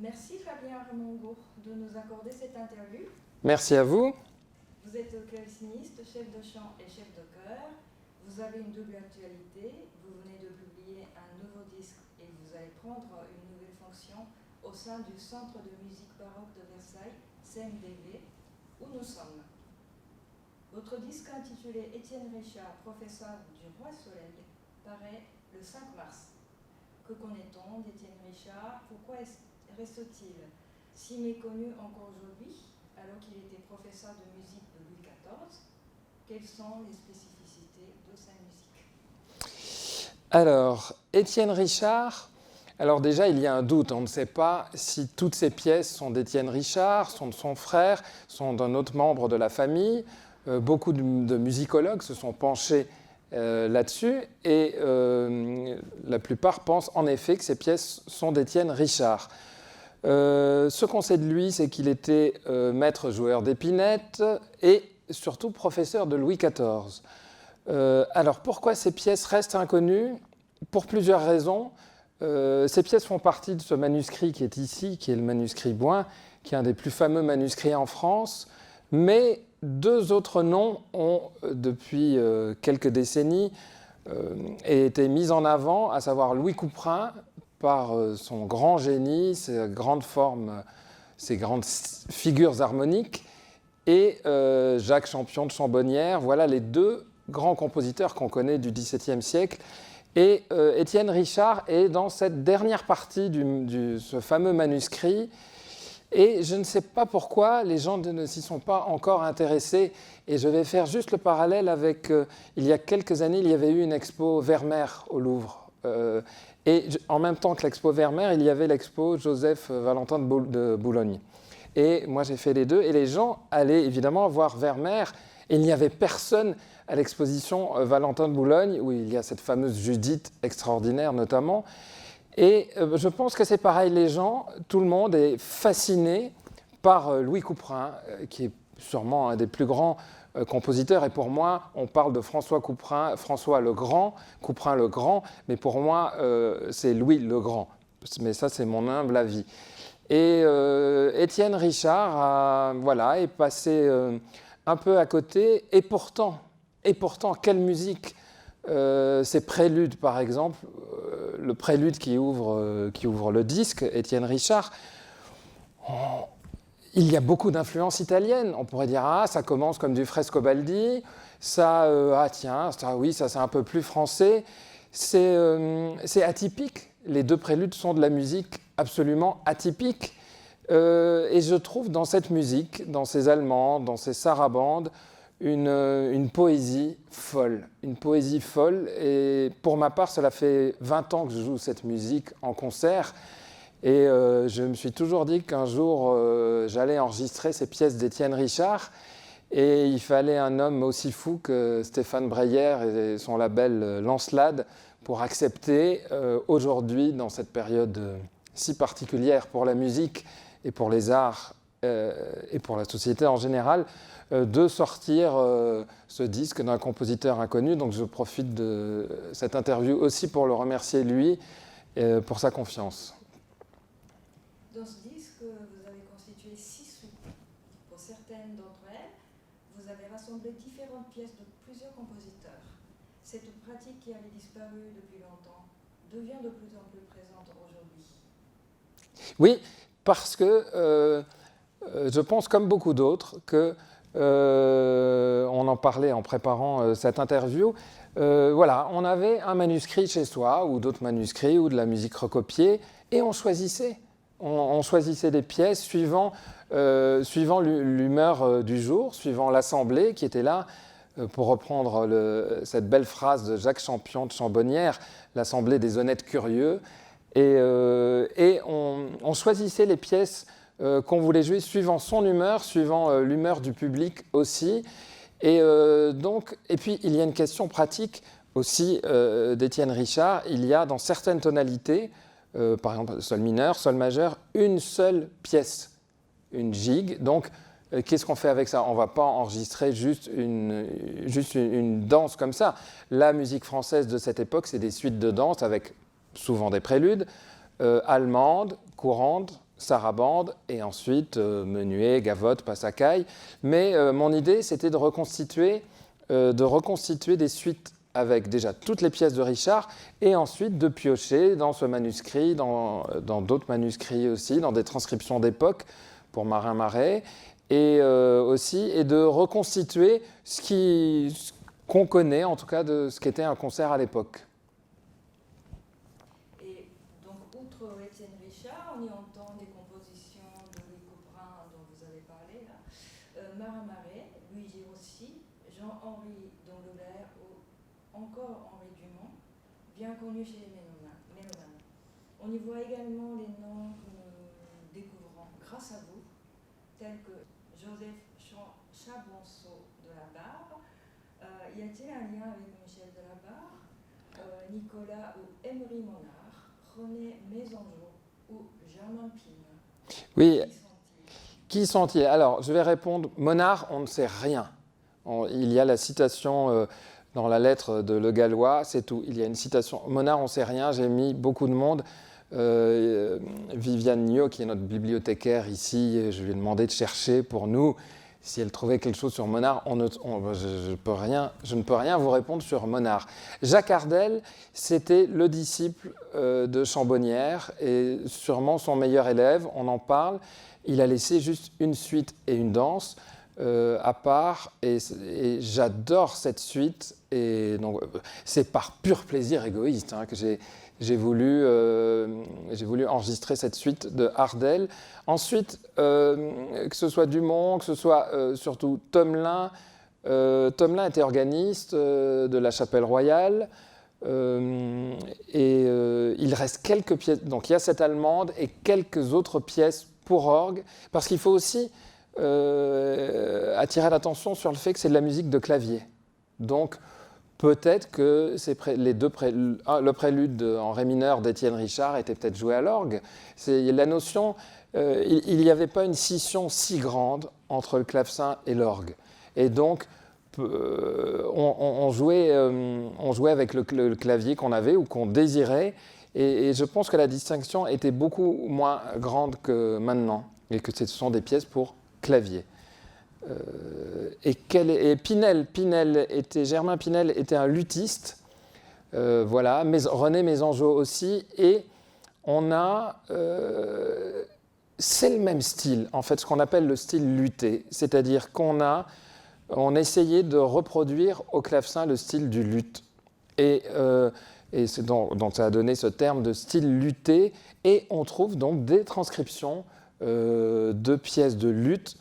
Merci Fabien Armongo de nous accorder cette interview. Merci à vous. Vous êtes claveciniste, chef de chant et chef de chœur. Vous avez une double actualité. Vous venez de publier un nouveau disque et vous allez prendre une nouvelle fonction au sein du Centre de musique baroque de Versailles, CMDV, où nous sommes. Votre disque intitulé Étienne Richard, professeur du Roi Soleil, paraît le 5 mars. Que connaît-on d'Étienne Richard? Pourquoi reste-t-il si méconnu encore aujourd'hui, alors qu'il était professeur de musique de Louis XIV? Quelles sont les spécificités de sa musique? Alors, Étienne Richard, alors déjà il y a un doute, on ne sait pas si toutes ces pièces sont d'Étienne Richard, sont de son frère, sont d'un autre membre de la famille. Beaucoup de musicologues se sont penchés là-dessus et la plupart pensent en effet que ces pièces sont d'Étienne Richard. Ce qu'on sait de lui, c'est qu'il était maître joueur d'épinette et surtout professeur de Louis XIV. Alors pourquoi ces pièces restent inconnues? Pour plusieurs raisons. Ces pièces font partie de ce manuscrit qui est ici, qui est le manuscrit Bouin, qui est un des plus fameux manuscrits en France, mais deux autres noms ont, depuis quelques décennies, été mis en avant, à savoir Louis Couperin, par son grand génie, ses grandes formes, ses grandes figures harmoniques, et Jacques Champion de Chambonnières. Voilà les deux grands compositeurs qu'on connaît du XVIIe siècle. Et Étienne Richard est dans cette dernière partie de ce fameux manuscrit. Et je ne sais pas pourquoi les gens ne s'y sont pas encore intéressés. Et je vais faire juste le parallèle avec... il y a quelques années, il y avait eu une expo Vermeer au Louvre. Et en même temps que l'expo Vermeer, il y avait l'expo Joseph Valentin de Boulogne. Et moi, j'ai fait les deux. Et les gens allaient évidemment voir Vermeer. Et il n'y avait personne à l'exposition Valentin de Boulogne, où il y a cette fameuse Judith extraordinaire notamment. Et je pense que c'est pareil, les gens, tout le monde est fasciné par Louis Couperin, qui est sûrement un des plus grands compositeurs. Et pour moi, on parle de François Couperin, François le Grand, Couperin le Grand, mais pour moi, c'est Louis le Grand. Mais ça, c'est mon humble avis. Et Étienne Richard est passé un peu à côté. Et pourtant, quelle musique! Ces préludes, par exemple, le prélude qui ouvre le disque, Étienne Richard, il y a beaucoup d'influences italiennes. On pourrait dire, ça commence comme du Frescobaldi, ça c'est un peu plus français. C'est atypique. Les deux préludes sont de la musique absolument atypique. Et je trouve dans cette musique, dans ces Allemands, dans ces sarabandes, une poésie folle. Une poésie folle. Et pour ma part, cela fait 20 ans que je joue cette musique en concert. Et je me suis toujours dit qu'un jour, j'allais enregistrer ces pièces d'Étienne Richard. Et il fallait un homme aussi fou que Stéphane Breyer et son label Lancelade pour accepter aujourd'hui, dans cette période si particulière pour la musique et pour les arts et pour la société en général, de sortir ce disque d'un compositeur inconnu. Donc je profite de cette interview aussi pour le remercier lui pour sa confiance. Dans ce disque, vous avez constitué 6 suites. Pour certaines d'entre elles, vous avez rassemblé différentes pièces de plusieurs compositeurs. Cette pratique qui avait disparu depuis longtemps devient de plus en plus présente aujourd'hui. Oui, parce que je pense, comme beaucoup d'autres, que on en parlait en préparant cette interview. On avait un manuscrit chez soi, ou d'autres manuscrits, ou de la musique recopiée, et on choisissait. On choisissait des pièces suivant l'humeur du jour, suivant l'assemblée qui était là. Pour reprendre cette belle phrase de Jacques Champion de Chambonnières, l'assemblée des honnêtes curieux. Et on choisissait les pièces qu'on voulait jouer suivant son humeur, suivant l'humeur du public aussi. Et puis, il y a une question pratique aussi d'Étienne Richard. Il y a dans certaines tonalités, par exemple sol mineur, sol majeur, une seule pièce, une gigue. Donc, qu'est-ce qu'on fait avec ça? On ne va pas enregistrer juste une danse comme ça. La musique française de cette époque, c'est des suites de danse avec souvent des préludes, allemandes, courantes, sarabande, et ensuite menuet, gavotte, passacaille. Mais mon idée, c'était de reconstituer des suites avec déjà toutes les pièces de Richard, et ensuite de piocher dans ce manuscrit, dans d'autres manuscrits aussi, dans des transcriptions d'époque pour Marin Marais, et de reconstituer ce qu'on connaît, en tout cas, de ce qu'était un concert à l'époque. Et donc, outre Étienne Richard, on y entend des compositions de Louis Couperin dont vous avez parlé, là. Marin Marais, Louis Girossi, Jean-Henri Danglebert ou encore Henri Dumont, bien connus chez les mélomanes. On y voit également les noms que nous découvrons grâce à vous, tels que Joseph Chabanceau de la Barre. Y a-t-il un lien avec Michel de la Barre, Nicolas ou Emery Monard, René Mésangeau ou Germain Pine? Oui, qui sont-ils? Alors, je vais répondre. Monard, on ne sait rien. Il y a la citation dans la lettre de Le Gallois, c'est tout. Il y a une citation. Monard, on ne sait rien. J'ai mis beaucoup de monde. Viviane Niot, qui est notre bibliothécaire ici, je lui ai demandé de chercher pour nous si elle trouvait quelque chose sur Monard. Je ne peux rien vous répondre sur Monard. Jacques Ardel, c'était le disciple de Chambonnières et sûrement son meilleur élève, on en parle. Il a laissé juste une suite et une danse à part, et j'adore cette suite. Et donc, c'est par pur plaisir égoïste que j'ai voulu enregistrer cette suite de Ardel. Ensuite, que ce soit Dumont, que ce soit surtout Tomelin. Tomelin était organiste de la Chapelle Royale. Il reste quelques pièces. Donc il y a cette allemande et quelques autres pièces pour orgue, parce qu'il faut aussi attirer l'attention sur le fait que c'est de la musique de clavier. Donc peut-être que le prélude en ré mineur d'Étienne Richard était peut-être joué à l'orgue. La notion, il n'y avait pas une scission si grande entre le clavecin et l'orgue. Et donc, on jouait avec le clavier qu'on avait ou qu'on désirait. Et je pense que la distinction était beaucoup moins grande que maintenant, et que ce sont des pièces pour clavier. Germain Pinel était un luthiste, voilà, René Mésangeau aussi, et c'est le même style, en fait, ce qu'on appelle le style lutté, c'est-à-dire qu'on essayait de reproduire au clavecin le style du luth, et c'est donc ça a donné ce terme de style lutté, et on trouve donc des transcriptions de pièces de luth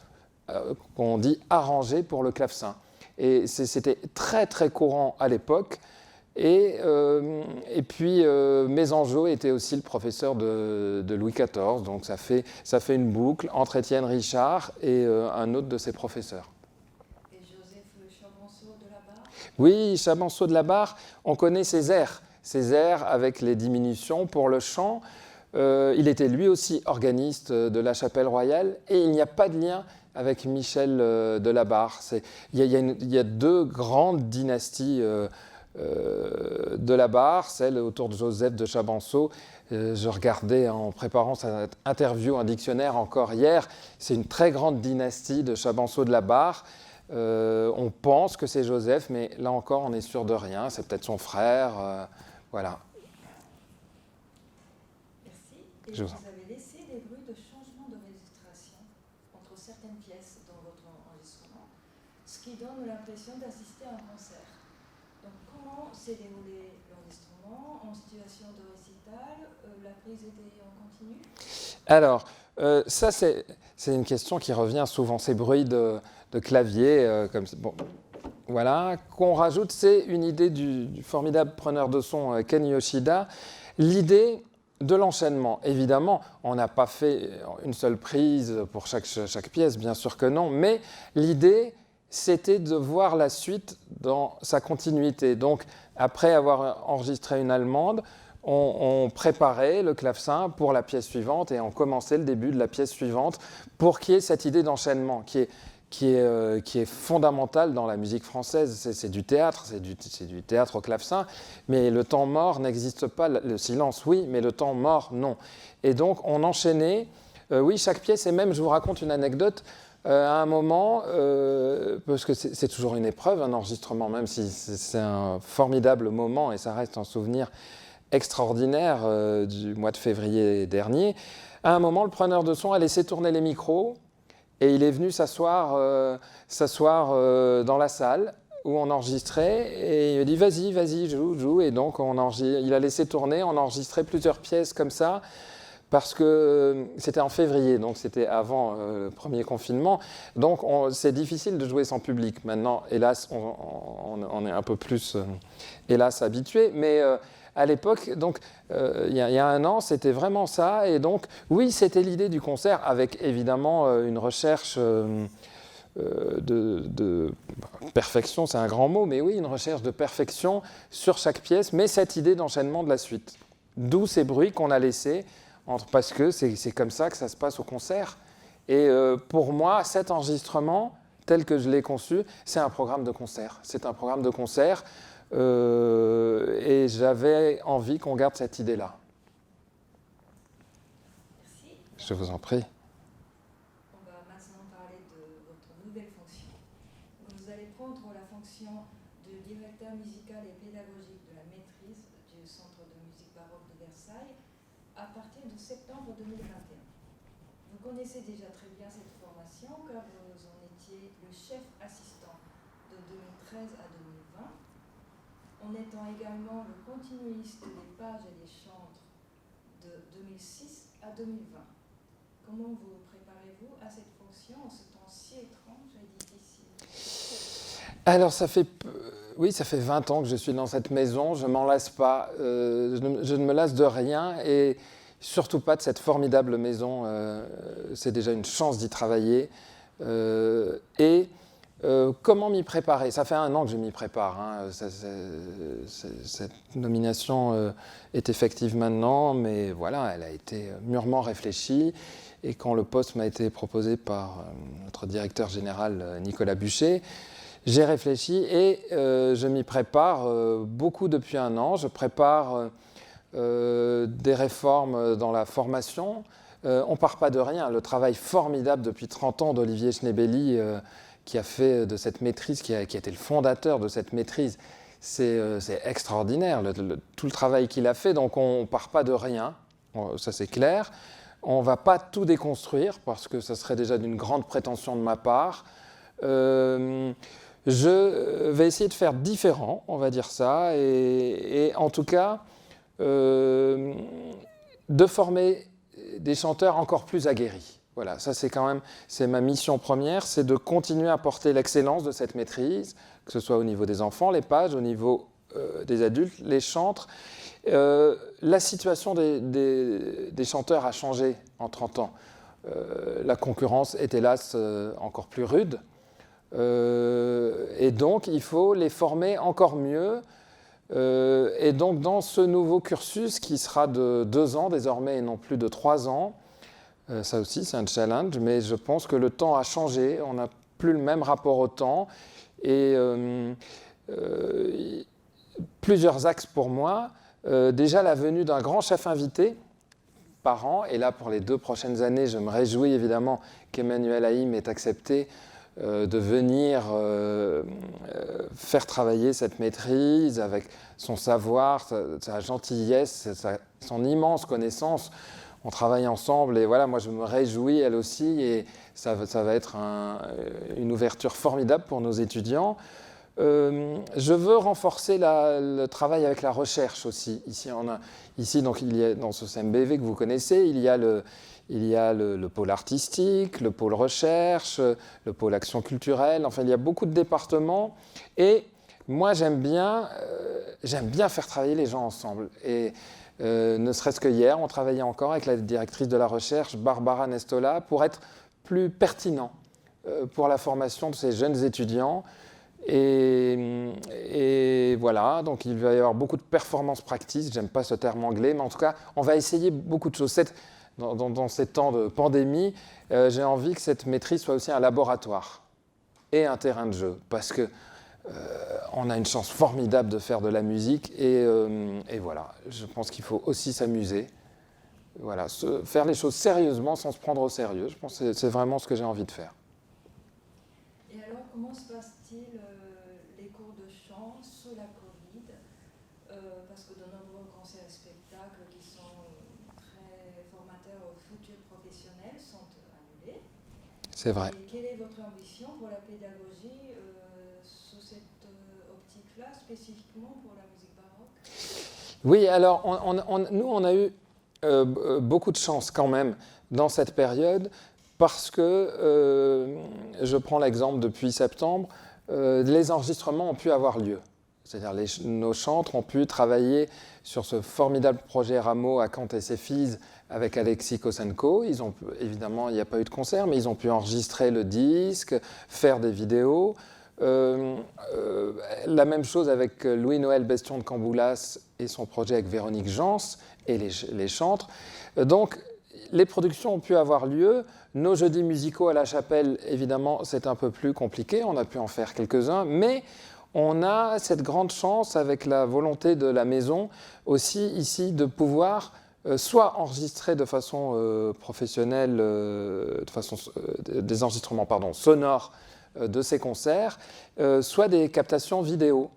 qu'on dit arrangées pour le clavecin. Et c'était très très courant à l'époque. Et puis Mésangeau était aussi le professeur de Louis XIV, donc ça fait une boucle entre Étienne Richard et un autre de ses professeurs. Et Joseph Chabanceau de la Barre? Oui, Chabanceau de la Barre, on connaît ses airs avec les diminutions pour le chant. Il était lui aussi organiste de la Chapelle Royale, et il n'y a pas de lien avec Michel de la Barre. Il y a deux grandes dynasties de la Barre, celle autour de Joseph de Chabanceau. Je regardais en préparant cette interview un dictionnaire encore hier. C'est une très grande dynastie de Chabanceau de la Barre. On pense que c'est Joseph, mais là encore, on n'est sûr de rien. C'est peut-être son frère. Voilà. Merci. Et vous avez laissé des bruits de changement de registration entre certaines pièces dans votre enregistrement, ce qui donne l'impression d'assister à un concert. Donc, comment s'est déroulé l'enregistrement? En situation de récital? La prise était en continu? Alors, ça, c'est une question qui revient souvent, ces bruits de clavier. Bon, voilà, qu'on rajoute, c'est une idée du formidable preneur de son Ken Yoshida. L'idée de l'enchaînement. Évidemment, on n'a pas fait une seule prise pour chaque pièce, bien sûr que non, mais l'idée, c'était de voir la suite dans sa continuité. Donc, après avoir enregistré une allemande, on préparait le clavecin pour la pièce suivante et on commençait le début de la pièce suivante pour qu'il y ait cette idée d'enchaînement qui est fondamentale dans la musique française. C'est du théâtre, c'est du théâtre au clavecin, mais le temps mort n'existe pas. Le silence, oui, mais le temps mort, non. Et donc, on enchaînait Oui, chaque pièce, et même, je vous raconte une anecdote, à un moment, parce que c'est toujours une épreuve, un enregistrement, même si c'est un formidable moment, et ça reste un souvenir extraordinaire du mois de février dernier, à un moment, le preneur de son a laissé tourner les micros, et il est venu s'asseoir dans la salle où on enregistrait, et il a dit vas-y, joue. Et donc il a laissé tourner, on a enregistré plusieurs pièces comme ça, parce que c'était en février, donc c'était avant le premier confinement. Donc c'est difficile de jouer sans public. Maintenant, hélas, on est un peu plus, hélas, habitué, mais à l'époque, donc il y a un an, c'était vraiment ça. Et donc, oui, c'était l'idée du concert, avec évidemment une recherche de perfection, c'est un grand mot, mais oui, une recherche de perfection sur chaque pièce, mais cette idée d'enchaînement de la suite. D'où ces bruits qu'on a laissés, parce que c'est comme ça que ça se passe au concert. Et pour moi, cet enregistrement, tel que je l'ai conçu, c'est un programme de concert. C'est un programme de concert. Et j'avais envie qu'on garde cette idée-là. Merci. Je vous en prie. On va maintenant parler de votre nouvelle fonction. Vous allez prendre la fonction de directeur musical et pédagogique de la maîtrise du Centre de musique baroque de Versailles à partir de septembre 2021. Vous connaissez déjà très bien cette formation car vous en étiez le chef assistant de 2013 à 2020. En étant également le continuiste des pages et des chantres de 2006 à 2020. Comment vous préparez-vous à cette fonction en ce temps si étrange et difficile? Alors, ça fait 20 ans que je suis dans cette maison, je ne m'en lasse pas, je ne me lasse de rien, et surtout pas de cette formidable maison. C'est déjà une chance d'y travailler. Comment m'y préparer? Ça fait 1 an que je m'y prépare. Cette nomination est effective maintenant, mais voilà, elle a été mûrement réfléchie. Et quand le poste m'a été proposé par notre directeur général Nicolas Buchet, j'ai réfléchi et je m'y prépare beaucoup depuis 1 an. Je prépare des réformes dans la formation. On ne part pas de rien. Le travail formidable depuis 30 ans d'Olivier Schnebeli, qui a fait de cette maîtrise, qui a été le fondateur de cette maîtrise, c'est extraordinaire, tout le travail qu'il a fait. Donc on ne part pas de rien, ça c'est clair. On ne va pas tout déconstruire, parce que ça serait déjà d'une grande prétention de ma part. Je vais essayer de faire différent, on va dire ça, et en tout cas, de former des chanteurs encore plus aguerris. Voilà, ça c'est ma mission première, c'est de continuer à porter l'excellence de cette maîtrise, que ce soit au niveau des enfants, les pages, au niveau des adultes, les chantres. La situation des chanteurs a changé en 30 ans. La concurrence est hélas encore plus rude. Et donc il faut les former encore mieux. Et donc dans ce nouveau cursus qui sera de 2 ans désormais et non plus de 3 ans, ça aussi, c'est un challenge, mais je pense que le temps a changé. On n'a plus le même rapport au temps. Et plusieurs axes pour moi. Déjà, la venue d'un grand chef invité par an. Et là, pour les 2 prochaines années, je me réjouis évidemment qu'Emmanuel Haïm ait accepté de venir faire travailler cette maîtrise avec son savoir, sa gentillesse, son immense connaissance. On travaille ensemble et voilà, moi je me réjouis, elle aussi, et ça va être une ouverture formidable pour nos étudiants. Je veux renforcer le travail avec la recherche aussi. Ici donc, il y a, dans ce CMBV que vous connaissez, il y a le pôle artistique, le pôle recherche, le pôle action culturelle, enfin il y a beaucoup de départements, et moi j'aime bien faire travailler les gens ensemble. Et ne serait-ce que hier, on travaillait encore avec la directrice de la recherche, Barbara Nestola, pour être plus pertinent pour la formation de ces jeunes étudiants. Et voilà, donc il va y avoir beaucoup de performance practice, j'aime pas ce terme anglais, mais en tout cas, on va essayer beaucoup de choses. Dans ces temps de pandémie, j'ai envie que cette maîtrise soit aussi un laboratoire et un terrain de jeu, parce que on a une chance formidable de faire de la musique, et voilà, je pense qu'il faut aussi s'amuser. voilà, faire les choses sérieusement sans se prendre au sérieux. Je pense que c'est vraiment ce que j'ai envie de faire. Et alors, comment se passe-t-il les cours de chant sous la Covid, parce que de nombreux concerts et spectacles qui sont très formateurs aux futurs professionnels sont annulés. C'est vrai. Et quelle est votre ambition pour la pédagogie sous cette optique-là, spécifiquement pour la musique baroque? Oui, alors nous, on a eu beaucoup de chance quand même dans cette période parce que, je prends l'exemple depuis septembre, les enregistrements ont pu avoir lieu. C'est-à-dire nos chantres ont pu travailler sur ce formidable projet Rameau à Kant et ses filles avec Alexis Kosenko. Évidemment, il n'y a pas eu de concert, mais ils ont pu enregistrer le disque, faire des vidéos. La même chose avec Louis-Noël Bestion de Camboulas et son projet avec Véronique Jans et les chantres. Donc, les productions ont pu avoir lieu. Nos jeudis musicaux à la Chapelle, évidemment, c'est un peu plus compliqué. On a pu en faire quelques-uns, mais on a cette grande chance, avec la volonté de la maison, aussi ici, de pouvoir soit enregistrer de façon professionnelle, des enregistrements sonores de ces concerts, soit des captations vidéo.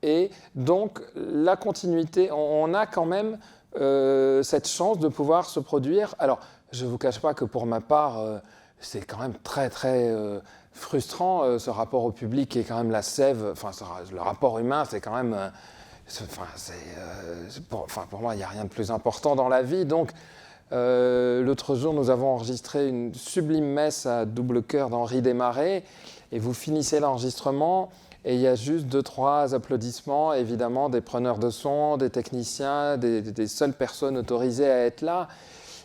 Et donc, la continuité, on a quand même cette chance de pouvoir se produire. Alors, je ne vous cache pas que pour ma part, c'est quand même très, très frustrant, ce rapport au public qui est quand même la sève. Enfin, le rapport humain, c'est quand même... pour moi, il n'y a rien de plus important dans la vie. Donc, l'autre jour, nous avons enregistré une sublime messe à double chœur d'Henri Desmarais. Et vous finissez l'enregistrement et il y a juste 2-3 applaudissements, évidemment, des preneurs de son, des techniciens, des seules personnes autorisées à être là.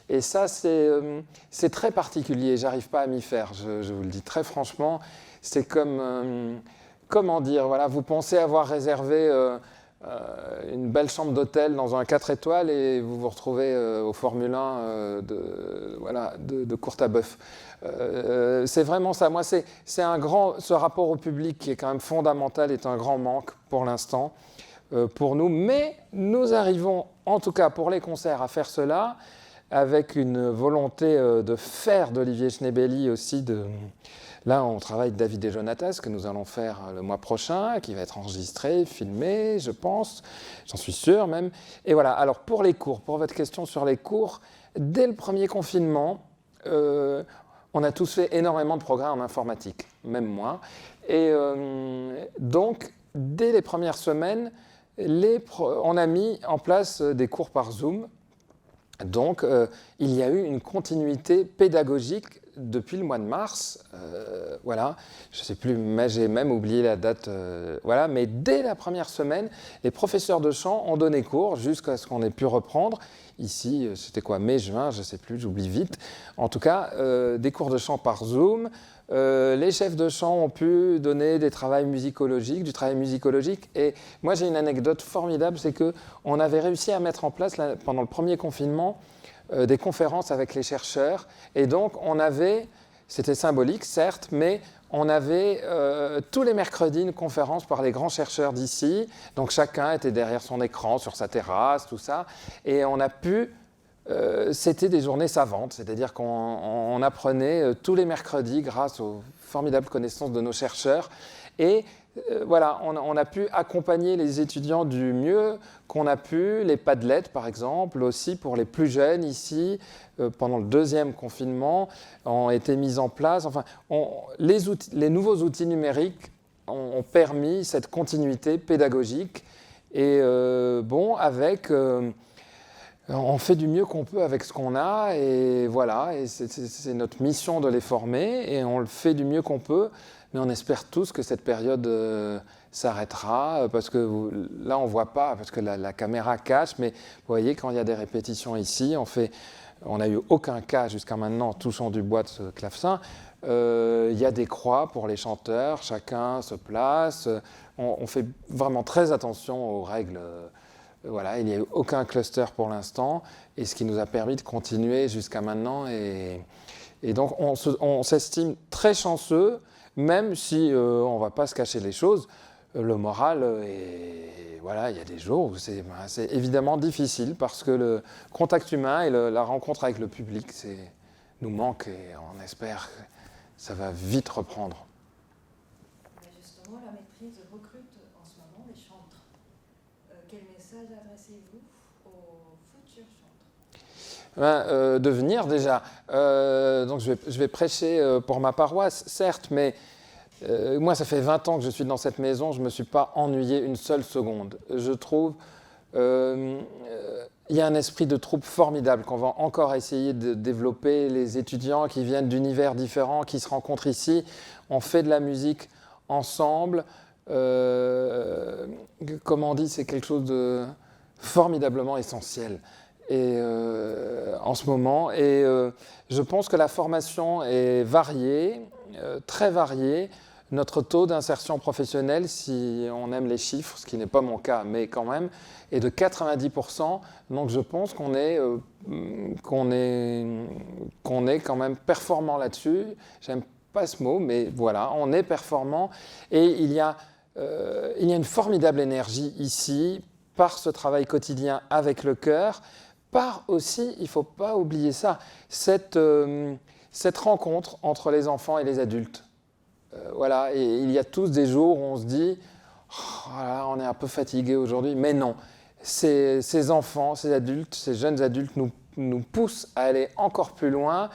Et ça, c'est très particulier. J'arrive pas à m'y faire, je vous le dis très franchement. C'est comme, comment dire, voilà, vous pensez avoir réservé une belle chambre d'hôtel dans un 4 étoiles et vous vous retrouvez au Formule 1 de Courtabœuf. C'est vraiment ça. Moi, ce rapport au public qui est quand même fondamental est un grand manque pour l'instant pour nous. Mais nous arrivons, en tout cas pour les concerts, à faire cela avec une volonté de faire d'Olivier Schnebeli aussi. Là, on travaille David et Jonatas, que nous allons faire le mois prochain, qui va être enregistré, filmé, je pense, j'en suis sûr même. Et voilà, alors pour les cours, pour votre question sur les cours, dès le premier confinement, on a tous fait énormément de progrès en informatique, même moi. Et donc, dès les premières semaines, on a mis en place des cours par Zoom. Donc, il y a eu une continuité pédagogique depuis le mois de mars. Voilà, je ne sais plus, mais j'ai même oublié la date. Voilà, mais dès la première semaine, les professeurs de chant ont donné cours jusqu'à ce qu'on ait pu reprendre. Ici, c'était quoi, mai, juin, je ne sais plus, j'oublie vite. En tout cas, des cours de chant par Zoom. Les chefs de chant ont pu donner du travail musicologique. Et moi, j'ai une anecdote formidable, c'est qu'on avait réussi à mettre en place, pendant le premier confinement, des conférences avec les chercheurs. Et donc, c'était symbolique, certes, mais on avait tous les mercredis une conférence par les grands chercheurs d'ici. Donc, chacun était derrière son écran, sur sa terrasse, tout ça. Et on a pu... c'était des journées savantes, c'est-à-dire qu'on apprenait tous les mercredis grâce aux formidables connaissances de nos chercheurs. Et voilà, on a pu accompagner les étudiants du mieux qu'on a pu. Les Padlet, par exemple, aussi pour les plus jeunes ici, pendant le deuxième confinement, ont été mis en place. Enfin, les nouveaux outils numériques ont permis cette continuité pédagogique. Et avec... on fait du mieux qu'on peut avec ce qu'on a, et voilà, et c'est notre mission de les former, et on le fait du mieux qu'on peut, mais on espère tous que cette période s'arrêtera, parce que là on ne voit pas, parce que la caméra cache, mais vous voyez, quand il y a des répétitions ici, on n'a eu aucun cas jusqu'à maintenant, touchant du bois de ce clavecin. Il y a des croix pour les chanteurs, chacun se place, on fait vraiment très attention aux règles. Voilà, il n'y a eu aucun cluster pour l'instant, et ce qui nous a permis de continuer jusqu'à maintenant. Et donc, on s'estime très chanceux, même si on ne va pas se cacher les choses. le moral voilà, il y a des jours où c'est évidemment difficile parce que le contact humain et la rencontre avec le public nous manque et on espère que ça va vite reprendre. Mais justement, la maîtrise recrute en ce moment les chantres. Quel message adressez-vous aux futurs chantres? De venir déjà. Donc je vais prêcher pour ma paroisse, certes, mais moi ça fait 20 ans que je suis dans cette maison, je ne me suis pas ennuyé une seule seconde. Je trouve il y a un esprit de troupe formidable qu'on va encore essayer de développer. Les étudiants qui viennent d'univers différents, qui se rencontrent ici, on fait de la musique ensemble. Comme on dit, c'est quelque chose de formidablement essentiel en ce moment. Et je pense que la formation est variée, très variée. Notre taux d'insertion professionnelle, si on aime les chiffres, ce qui n'est pas mon cas, mais quand même, est de 90%. Donc je pense qu'on est quand même performant là-dessus. J'aime pas ce mot, mais voilà, on est performant. Et il y a une formidable énergie ici, par ce travail quotidien avec le cœur, par aussi, il ne faut pas oublier ça, cette rencontre entre les enfants et les adultes. Voilà, et il y a tous des jours où on se dit oh, voilà, on est un peu fatigué aujourd'hui, mais non. Ces enfants, ces adultes, ces jeunes adultes nous poussent à aller encore plus loin.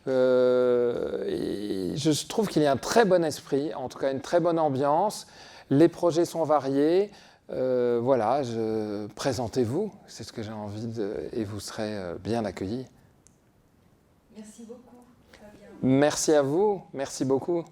Et je trouve qu'il y a un très bon esprit, en tout cas une très bonne ambiance. Les projets sont variés. Voilà, présentez-vous, c'est ce que j'ai envie et vous serez bien accueillis. Merci beaucoup, Fabien. Merci à vous, merci beaucoup.